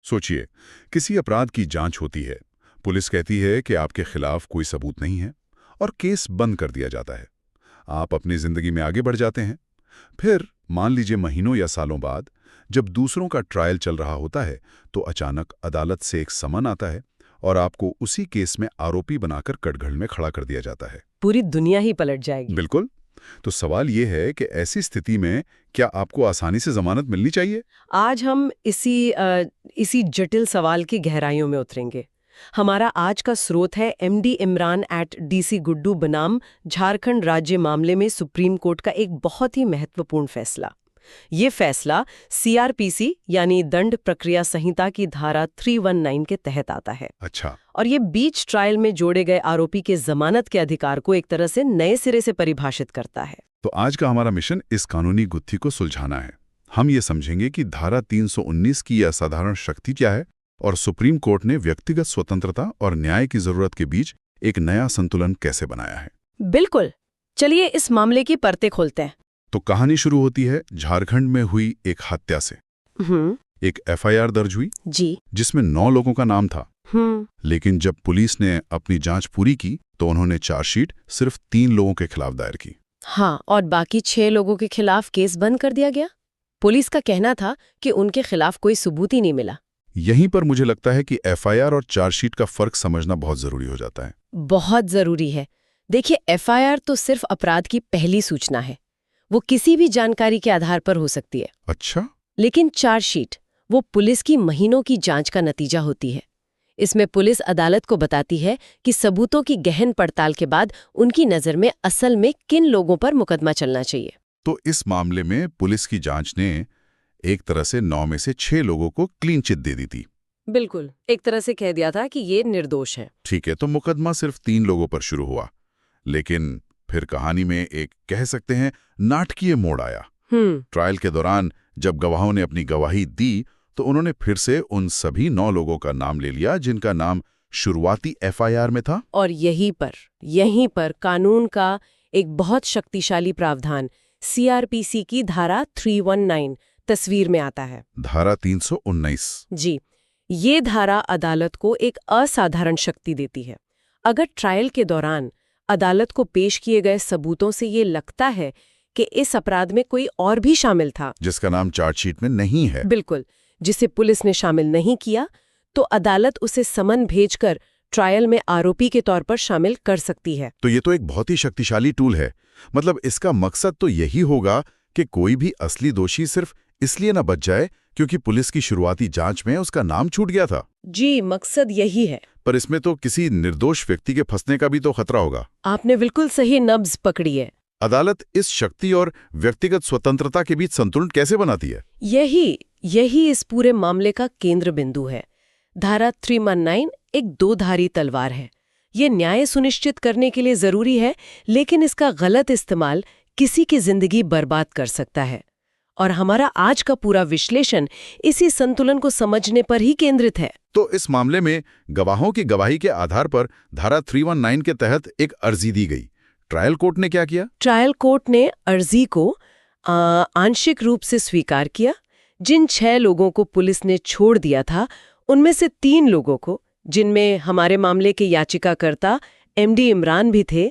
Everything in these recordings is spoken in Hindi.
सोचिए, किसी अपराध की जांच होती है, पुलिस कहती है कि आपके खिलाफ कोई सबूत नहीं है और केस बंद कर दिया जाता है। आप अपनी जिंदगी में आगे बढ़ जाते हैं। फिर मान लीजिए महीनों या सालों बाद जब दूसरों का ट्रायल चल रहा होता है तो अचानक अदालत से एक समन आता है और आपको उसी केस में आरोपी बनाकर कटघरे में खड़ा कर दिया जाता है। पूरी दुनिया ही पलट जाएगी। बिल्कुल। तो सवाल ये है कि ऐसी स्थिति में क्या आपको आसानी से जमानत मिलनी चाहिए? आज हम इसी जटिल सवाल की गहराइयों में उतरेंगे। हमारा आज का स्रोत है एमडी इमरान @DC गुड्डू बनाम झारखंड राज्य मामले में सुप्रीम कोर्ट का एक बहुत ही महत्वपूर्ण फैसला। ये फैसला CRPC यानी दंड प्रक्रिया संहिता की धारा 319 के तहत आता है। अच्छा। और ये बीच ट्रायल में जोड़े गए आरोपी के जमानत के अधिकार को एक तरह से नए सिरे से परिभाषित करता है। तो आज का हमारा मिशन इस कानूनी गुत्थी को सुलझाना है। हम ये समझेंगे कि धारा 319 की असाधारण शक्ति क्या है और सुप्रीम कोर्ट ने व्यक्तिगत स्वतंत्रता और न्याय की जरूरत के बीच एक नया संतुलन कैसे बनाया है। बिल्कुल, चलिए इस मामले की परतें खोलते हैं। तो कहानी शुरू होती है झारखंड में हुई एक हत्या से। एक FIR दर्ज हुई जी, जिसमें 9 लोगों का नाम था। लेकिन जब पुलिस ने अपनी जांच पूरी की तो उन्होंने चार्जशीट सिर्फ 3 लोगों के खिलाफ दायर की। हाँ, और बाकी 6 लोगों के खिलाफ केस बंद कर दिया गया। पुलिस का कहना था कि उनके खिलाफ कोई सबूत ही नहीं मिला। यहीं पर मुझे लगता है कि FIR और चार्जशीट का फर्क समझना बहुत जरूरी हो जाता है। बहुत जरूरी है। देखिए, FIR तो सिर्फ अपराध की पहली सूचना है, वो किसी भी जानकारी के आधार पर हो सकती है। अच्छा। लेकिन चार्जशीट वो पुलिस की महीनों की जांच का नतीजा होती है। इसमें पुलिस अदालत को बताती है कि सबूतों की गहन पड़ताल के बाद उनकी नज़र में असल में किन लोगों पर मुकदमा चलना चाहिए। तो इस मामले में पुलिस की जांच ने एक तरह से 9 में से 6 लोगों को क्लीन चिट दे दी थी। बिल्कुल, एक तरह से कह दिया था कि ये निर्दोष है। ठीक है, तो मुकदमा सिर्फ 3 लोगों पर शुरू हुआ, लेकिन फिर कहानी में एक कह सकते हैं नाटकीय मोड़ आया। ट्रायल के दौरान जब गवाहों ने अपनी गवाही दी तो उन्होंने फिर से उन सभी 9 लोगों का नाम ले लिया जिनका नाम शुरुआती FIR में था। और यहीं पर कानून का एक बहुत शक्तिशाली प्रावधान CRPC की धारा 319 तस्वीर में आता है। धारा 319। जी, ये धारा अदालत को एक असाधारण शक्ति देती है। अगर ट्रायल के दौरान अदालत को पेश किए गए सबूतों से ये लगता है कि इस अपराध में कोई और भी शामिल था जिसका नाम चार्जशीट में नहीं है, बिल्कुल, जिसे पुलिस ने शामिल नहीं किया, तो अदालत उसे समन भेजकर ट्रायल में आरोपी के तौर पर शामिल कर सकती है। तो ये तो एक बहुत ही शक्तिशाली टूल है। मतलब इसका मकसद तो यही होगा कि कोई भी असली दोषी सिर्फ इसलिए न बच जाए क्योंकि पुलिस की शुरुआती जांच में उसका नाम छूट गया था। जी, मकसद यही है। पर इसमें तो किसी निर्दोष व्यक्ति के फंसने का भी तो खतरा होगा। आपने बिल्कुल सही नब्ज पकड़ी है। अदालत इस शक्ति और व्यक्तिगत स्वतंत्रता के बीच संतुलन कैसे बनाती है? यही इस पूरे मामले का केंद्र बिंदु है। धारा 319 एक दोधारी तलवार है। ये न्याय सुनिश्चित करने के लिए जरूरी है, लेकिन इसका गलत इस्तेमाल किसी की जिंदगी बर्बाद कर सकता है। और हमारा आज का पूरा विश्लेषण इसी संतुलन को समझने पर ही केंद्रित है। तो इस मामले में गवाहों की गवाही के आधार पर धारा 319 के तहत एक अर्जी दी गई। ट्रायल कोर्ट ने क्या किया? ट्रायल कोर्ट ने अर्जी को आंशिक रूप से स्वीकार किया। जिन 6 लोगों को पुलिस ने छोड़ दिया था, उनमें से 3 लोगों को, जिनमें हमारे मामले के याचिकाकर्ता MD इमरान भी थे,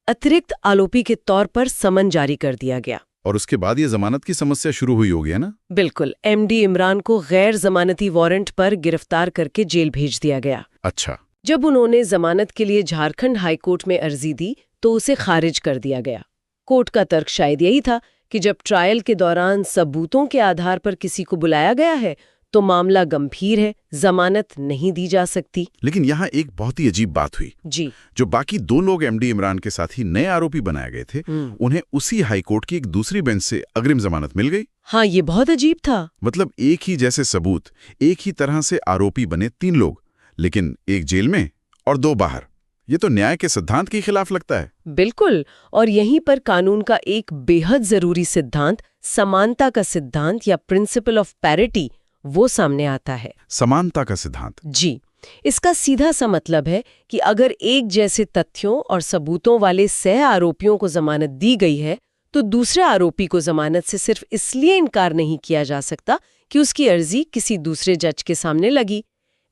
अतिरिक्त आरोपी के तौर पर समन जारी कर दिया गया। और उसके बाद ये जमानत की समस्या शुरू हुई होगी, है ना? बिल्कुल, MD इमरान को गैर जमानती वारंट पर गिरफ्तार करके जेल भेज दिया गया। अच्छा। जब उन्होंने जमानत के लिए झारखंड हाईकोर्ट में अर्जी दी तो उसे खारिज कर दिया गया। कोर्ट का तर्क शायद यही था कि जब ट्रायल के दौरान सबूतों के आधार पर किसी को बुलाया गया है तो मामला गंभीर है, जमानत नहीं दी जा सकती। लेकिन यहाँ एक बहुत ही अजीब बात हुई। जी, जो बाकी 2 लोग MD इमरान के साथ ही नए आरोपी बनाए गए थे, उन्हें उसी हाईकोर्ट की एक दूसरी बेंच से अग्रिम जमानत मिल गई। हाँ, ये बहुत अजीब था। मतलब एक ही जैसे सबूत, एक ही तरह से आरोपी बने 3 लोग, लेकिन एक जेल में और 2 बाहर। ये तो न्याय के सिद्धांत के खिलाफ लगता है। बिल्कुल, और यहीं पर कानून का एक बेहद जरूरी सिद्धांत, समानता का सिद्धांत या प्रिंसिपल ऑफ पैरिटी, वो सामने आता है। समानता का सिद्धांत? जी, इसका सीधा सा मतलब है कि अगर एक जैसे तथ्यों और सबूतों वाले सह आरोपियों को जमानत दी गई है तो दूसरे आरोपी को जमानत से सिर्फ इसलिए इनकार नहीं किया जा सकता कि उसकी अर्जी किसी दूसरे जज के सामने लगी।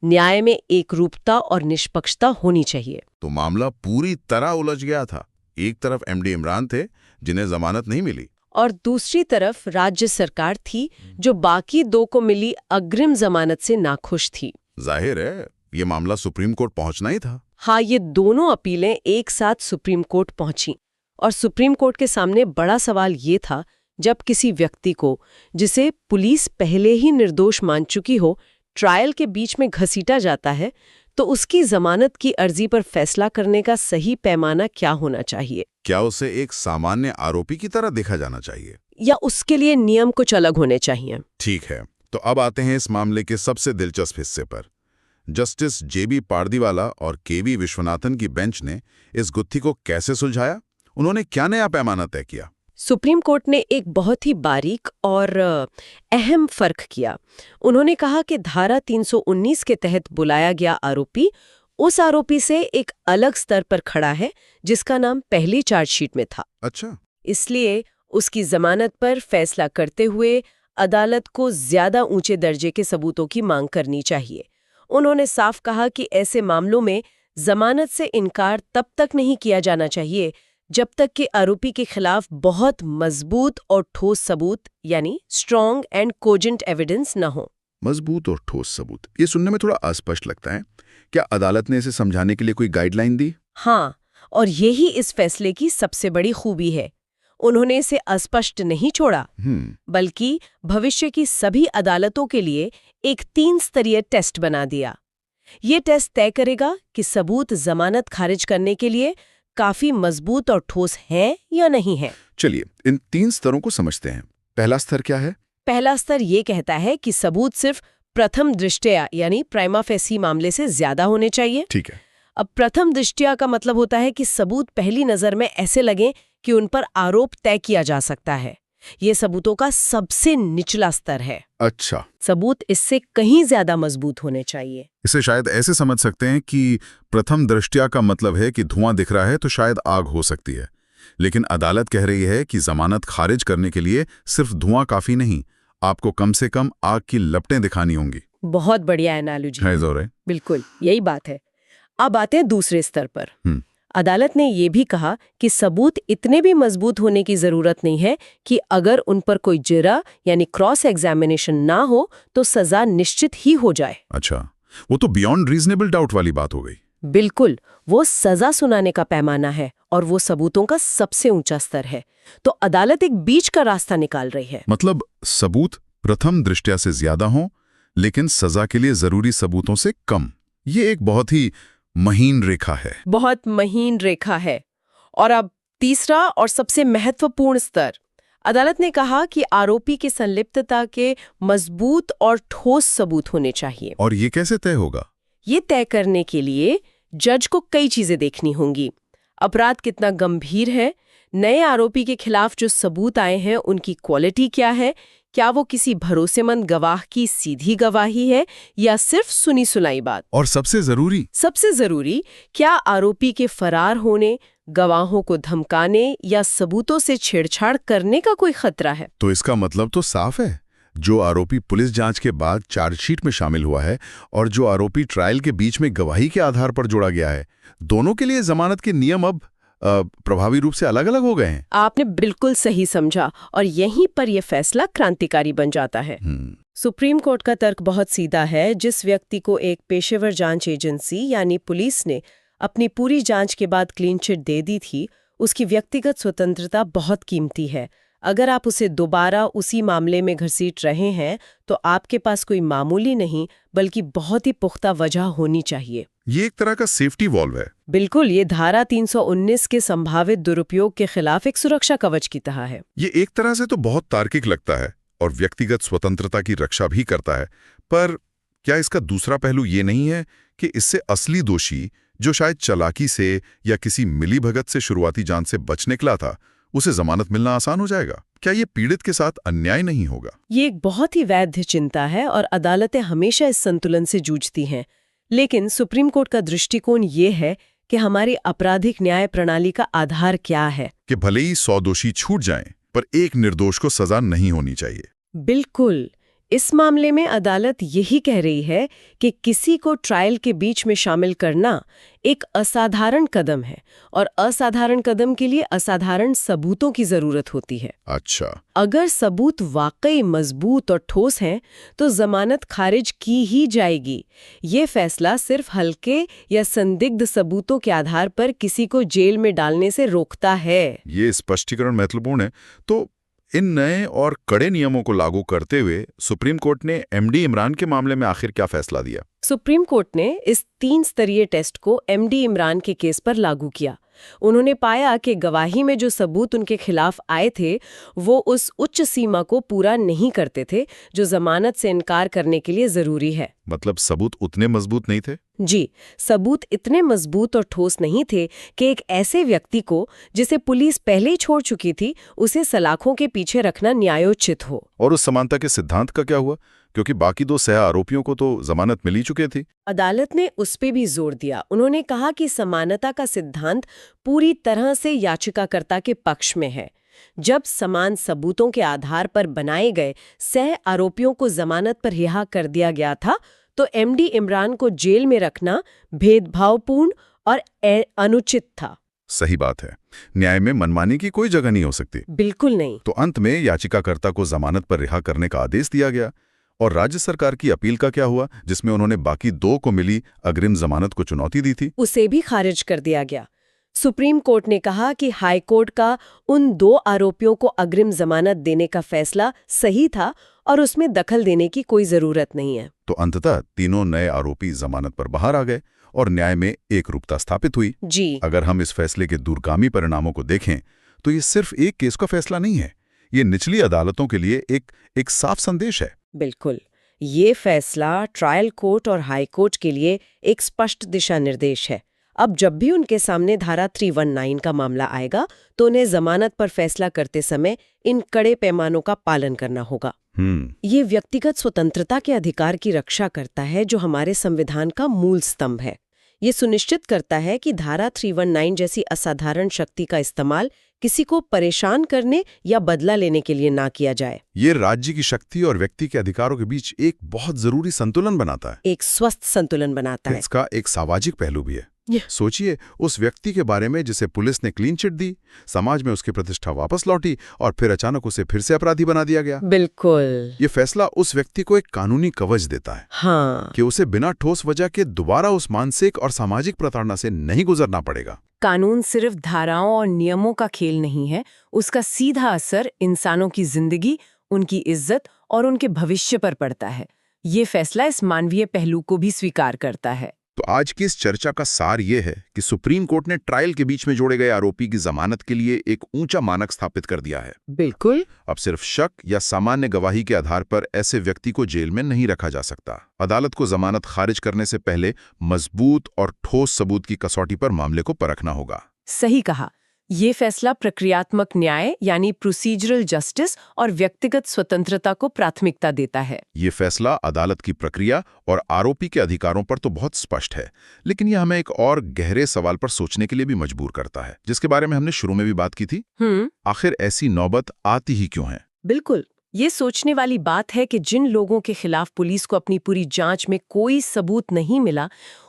न्याय में एकरूपता और निष्पक्षता होनी चाहिए। तो मामला पूरी तरह उलझ गया था। एक तरफ एमडी इमरान थे जिन्हें जमानत नहीं मिली, और दूसरी तरफ राज्य सरकार थी जो बाकी दो को मिली अग्रिम जमानत से नाखुश थी। जाहिर है ये मामला सुप्रीम कोर्ट पहुंचना ही था। हाँ, ये दोनों अपीलें एक साथ सुप्रीम कोर्ट पहुंची और सुप्रीम कोर्ट के सामने बड़ा सवाल ये था, जब किसी व्यक्ति को, जिसे पुलिस पहले ही निर्दोष मान चुकी हो, ट्रायल के बीच में घसीटा जाता है, तो उसकी जमानत की अर्जी पर फैसला करने का सही पैमाना क्या होना चाहिए? क्या उसे एक सामान्य आरोपी की तरह देखा जाना चाहिए, या उसके लिए नियम कुछ अलग होने चाहिए? ठीक है, तो अब आते हैं इस मामले के सबसे दिलचस्प हिस्से पर। जस्टिस जेबी पारदीवाला और केवी विश्वनाथन की बेंच ने इस गुत्थी को कैसे सुलझाया? उन्होंने क्या नया पैमाना तय किया? सुप्रीम कोर्ट ने एक बहुत ही बारीक और अहम फर्क किया। उन्होंने कहा कि धारा 319 के तहत बुलाया गया आरोपी उस आरोपी से एक अलग स्तर पर खड़ा है जिसका नाम पहली चार्जशीट में था। अच्छा, इसलिए उसकी जमानत पर फैसला करते हुए अदालत को ज्यादा ऊंचे दर्जे के सबूतों की मांग करनी चाहिए। उन्होंने साफ कहा कि ऐसे मामलों में जमानत से इनकार तब तक नहीं किया जाना चाहिए जब तक कि आरोपी के खिलाफ बहुत मजबूत और ठोस सबूत, यानी स्ट्रॉन्ग एंड कोजेंट एविडेंस न हो। मजबूत और ठोस सबूत, ये सुनने में थोड़ा अस्पष्ट लगता है। क्या अदालत ने इसे समझाने के लिए कोई गाइडलाइन दी? हाँ, और यही इस फैसले की सबसे बड़ी खूबी है। उन्होंने इसे अस्पष्ट नहीं छोड़ा, बल्कि भविष्य की सभी अदालतों के लिए एक 3 स्तरीय टेस्ट बना दिया। ये टेस्ट तय करेगा कि सबूत जमानत खारिज करने के लिए काफी मजबूत और ठोस हैं या नहीं है। चलिए इन 3 स्तरों को समझते हैं। पहला स्तर क्या है? पहला स्तर ये कहता है कि सबूत सिर्फ प्रथम दृष्टया यानी प्राइमा फेसी मामले से ज्यादा होने चाहिए। ठीक है। अब प्रथम दृष्टया का मतलब होता है कि सबूत पहली नजर में ऐसे लगे कि उन पर आरोप तय किया जा सकता है। ये सबूतों का सबसे निचला स्तर है। अच्छा, सबूत इससे कहीं ज्यादा मजबूत होने चाहिए। इसे शायद ऐसे समझ सकते हैं कि प्रथम दृष्टया का मतलब है कि धुआं दिख रहा है तो शायद आग हो सकती है, लेकिन अदालत कह रही है कि जमानत खारिज करने के लिए सिर्फ धुआं काफी नहीं, आपको कम से कम आग की लपटें दिखानी होंगी। बहुत बढ़िया एनालॉजी है जोरे। बिल्कुल यही बात है। अब आते हैं दूसरे स्तर पर। अदालत ने ये भी कहा कि सबूत इतने भी मजबूत होने की जरूरत नहीं है कि अगर उन पर कोई जिरा यानी क्रॉस एग्जामिनेशन ना हो तो सजा निश्चित ही हो जाए। अच्छा, वो तो बियॉन्ड रीजनेबल डाउट वाली बात हो गई। बिल्कुल, वो सजा सुनाने का पैमाना है और वो सबूतों का सबसे ऊंचा स्तर है। तो अदालत एक बीच का रास्ता निकाल रही है। मतलब सबूत प्रथम दृष्टया से ज्यादा हों, लेकिन सजा के लिए जरूरी सबूतों से कम। ये एक बहुत ही महीन रेखा है। बहुत महीन रेखा है। और अब तीसरा और सबसे महत्वपूर्ण स्तर। अदालत ने कहा कि आरोपी की संलिप्तता के मजबूत और ठोस सबूत होने चाहिए। और ये कैसे तय होगा? ये तय करने के लिए जज को कई चीजें देखनी होंगी। अपराध कितना गंभीर है, नए आरोपी के खिलाफ जो सबूत आए हैं उनकी क्वालिटी क्या है, क्या वो किसी भरोसेमंद गवाह की सीधी गवाही है या सिर्फ सुनी सुनाई बात, और सबसे जरूरी क्या आरोपी के फरार होने, गवाहों को धमकाने या सबूतों से छेड़छाड़ करने का कोई खतरा है। तो इसका मतलब तो साफ है, जो आरोपी पुलिस जांच के बाद चार्जशीट में शामिल हुआ है और जो आरोपी ट्रायल के बीच में गवाही के आधार पर जोड़ा गया है, दोनों के लिए जमानत के नियम अब प्रभावी रूप से अलग अलग हो गए हैं। आपने बिल्कुल सही समझा, और यहीं पर यह फैसला क्रांतिकारी बन जाता है। सुप्रीम कोर्ट का तर्क बहुत सीधा है। जिस व्यक्ति को एक पेशेवर जांच एजेंसी यानी पुलिस ने अपनी पूरी जांच के बाद क्लीन चिट दे दी थी, उसकी व्यक्तिगत स्वतंत्रता बहुत कीमती है। अगर आप उसे दोबारा उसी मामले में घसीट रहे हैं तो आपके पास कोई मामूली नहीं बल्कि बहुत ही पुख्ता वजह होनी चाहिए। ये एक तरह का सेफ्टी वॉल्व है। बिल्कुल, ये धारा 319 के संभावित दुरुपयोग के खिलाफ एक सुरक्षा कवच की तरह है। ये एक तरह से तो बहुत तार्किक लगता है और व्यक्तिगत स्वतंत्रता की रक्षा भी करता है, पर क्या इसका दूसरा पहलू ये नहीं है कि इससे असली दोषी, जो शायद चालाकी से या किसी मिलीभगत से शुरुआती जांच से बच निकला था, उसे जमानत मिलना आसान हो जाएगा? क्या ये पीड़ित के साथ अन्याय नहीं होगा? ये एक बहुत ही वैध चिंता है और अदालतें हमेशा इस संतुलन से जूझती हैं। लेकिन सुप्रीम कोर्ट का दृष्टिकोण ये है कि हमारी आपराधिक न्याय प्रणाली का आधार क्या है, कि भले ही 100 दोषी छूट जाएं, पर एक निर्दोष को सजा नहीं होनी चाहिए। बिल्कुल, इस मामले में अदालत यही कह रही है कि किसी को ट्रायल के बीच में शामिल करना एक असाधारण कदम है और असाधारण कदम के लिए असाधारण सबूतों की जरूरत होती है। अच्छा, अगर सबूत वाकई मजबूत और ठोस हैं तो जमानत खारिज की ही जाएगी। ये फैसला सिर्फ हल्के या संदिग्ध सबूतों के आधार पर किसी को जेल में डालने से रोकता है। ये स्पष्टीकरण महत्वपूर्ण है। तो इन नए और कड़े नियमों को लागू करते हुए सुप्रीम कोर्ट ने एमडी इमरान के मामले में आखिर क्या फैसला दिया? सुप्रीम कोर्ट ने इस 3 स्तरीय टेस्ट को एमडी इमरान के केस पर लागू किया। उन्होंने पाया कि गवाही में जो सबूत उनके खिलाफ आए थे वो उस उच्च सीमा को पूरा नहीं करते थे जो जमानत से इनकार करने के लिए जरूरी है। मतलब सबूत उतने मजबूत नहीं थे? जी, सबूत इतने मजबूत और ठोस नहीं थे कि एक ऐसे व्यक्ति को जिसे पुलिस पहले ही छोड़ चुकी थी उसे सलाखों के पीछे रखना न्यायोचित हो। और उस समानता के सिद्धांत का क्या हुआ? क्योंकि बाकी 2 सह आरोपियों को तो जमानत मिल ही चुकी थी। अदालत ने उस पे भी जोर दिया। उन्होंने कहा कि समानता का सिद्धांत पूरी तरह से याचिकाकर्ता के पक्ष में है। जब समान सबूतों के आधार पर बनाए गए सह आरोपियों को जमानत पर रिहा कर दिया गया था तो एमडी इमरान को जेल में रखना भेदभावपूर्ण और अनुचित था। सही बात है। न्याय में मनमानी की कोई जगह नहीं हो सकती। बिल्कुल नहीं। तो अंत में याचिकाकर्ता को जमानत पर रिहा करने का आदेश दिया गया। और राज्य सरकार की अपील का क्या हुआ, जिसमें उन्होंने बाकी 2 को मिली अग्रिम जमानत को चुनौती दी थी? उसे भी खारिज कर दिया गया। सुप्रीम कोर्ट ने कहा कि हाई कोर्ट का उन 2 आरोपियों को अग्रिम जमानत देने का फैसला सही था और उसमें दखल देने की कोई जरूरत नहीं है। तो अंततः तीनों नए आरोपी जमानत पर बाहर आ गए और न्याय में एकरूपता स्थापित हुई। जी। अगर हम इस फैसले के दूरगामी परिणामों को देखें तो ये सिर्फ एक केस का फैसला नहीं है। ये निचली अदालतों के लिए एक साफ संदेश है। बिल्कुल। ये फैसला ट्रायल कोर्ट और हाई कोर्ट के लिए एक स्पष्ट दिशा निर्देश है। अब जब भी उनके सामने धारा 319 का मामला आएगा तो उन्हें जमानत पर फैसला करते समय इन कड़े पैमानों का पालन करना होगा। ये व्यक्तिगत स्वतंत्रता के अधिकार की रक्षा करता है जो हमारे संविधान का मूल स्तंभ है। ये सुनिश्चित करता है कि धारा 319 जैसी असाधारण शक्ति का इस्तेमाल किसी को परेशान करने या बदला लेने के लिए ना किया जाए। ये राज्य की शक्ति और व्यक्ति के अधिकारों के बीच एक बहुत जरूरी संतुलन बनाता है। एक स्वस्थ संतुलन बनाता है। इसका एक सामाजिक पहलू भी है। सोचिए, उस व्यक्ति के बारे में जिसे पुलिस ने क्लीन चिट दी, समाज में उसकी प्रतिष्ठा वापस लौटी और फिर अचानक उसे फिर से अपराधी बना दिया गया। बिल्कुल। ये फैसला उस व्यक्ति को एक कानूनी कवच देता है। हाँ। कि उसे बिना ठोस वजह के दोबारा उस मानसिक और सामाजिक प्रताड़ना से नहीं गुजरना पड़ेगा। कानून सिर्फ धाराओं और नियमों का खेल नहीं है, उसका सीधा असर इंसानों की जिंदगी, उनकी इज्जत और उनके भविष्य पर पड़ता है। ये फैसला इस मानवीय पहलू को भी स्वीकार करता है। तो आज की इस चर्चा का सार ये है कि सुप्रीम कोर्ट ने ट्रायल के बीच में जोड़े गए आरोपी की जमानत के लिए एक ऊंचा मानक स्थापित कर दिया है। बिल्कुल। अब सिर्फ शक या सामान्य गवाही के आधार पर ऐसे व्यक्ति को जेल में नहीं रखा जा सकता। अदालत को जमानत खारिज करने से पहले मजबूत और ठोस सबूत की कसौटी पर मामले को परखना होगा। सही कहा। ये फैसला प्रक्रियात्मक न्याय यानी प्रोसीजरल जस्टिस और व्यक्तिगत स्वतंत्रता को प्राथमिकता देता है। ये फैसला अदालत की प्रक्रिया और आरोपी के अधिकारों पर तो बहुत स्पष्ट है, लेकिन ये हमें एक और गहरे सवाल पर सोचने के लिए भी मजबूर करता है, जिसके बारे में हमने शुरू में भी बात की थी। आखिर ऐसी नौबत आती ही क्यों है? बिल्कुल। ये सोचने वाली बात है कि जिन लोगों के खिलाफ पुलिस को अपनी पूरी जांच में कोई सबूत नहीं मिला,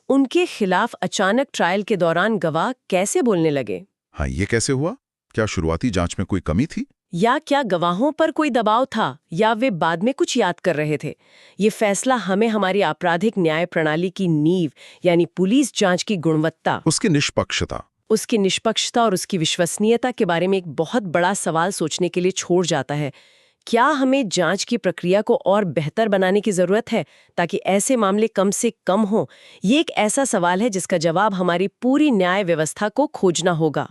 उनके खिलाफ अचानक ट्रायल के दौरान गवाह कैसे बोलने लगे। हाँ, ये कैसे हुआ? क्या शुरुआती जांच में कोई कमी थी? या क्या गवाहों पर कोई दबाव था, या वे बाद में कुछ याद कर रहे थे? ये फैसला हमें हमारी आपराधिक न्याय प्रणाली की नींव यानी पुलिस जांच की गुणवत्ता, उसकी निष्पक्षता और उसकी विश्वसनीयता के बारे में एक बहुत बड़ा सवाल सोचने के लिए छोड़ जाता है। क्या हमें जांच की प्रक्रिया को और बेहतर बनाने की जरूरत है ताकि ऐसे मामले कम से कम हों? ये एक ऐसा सवाल है जिसका जवाब हमारी पूरी न्याय व्यवस्था को खोजना होगा।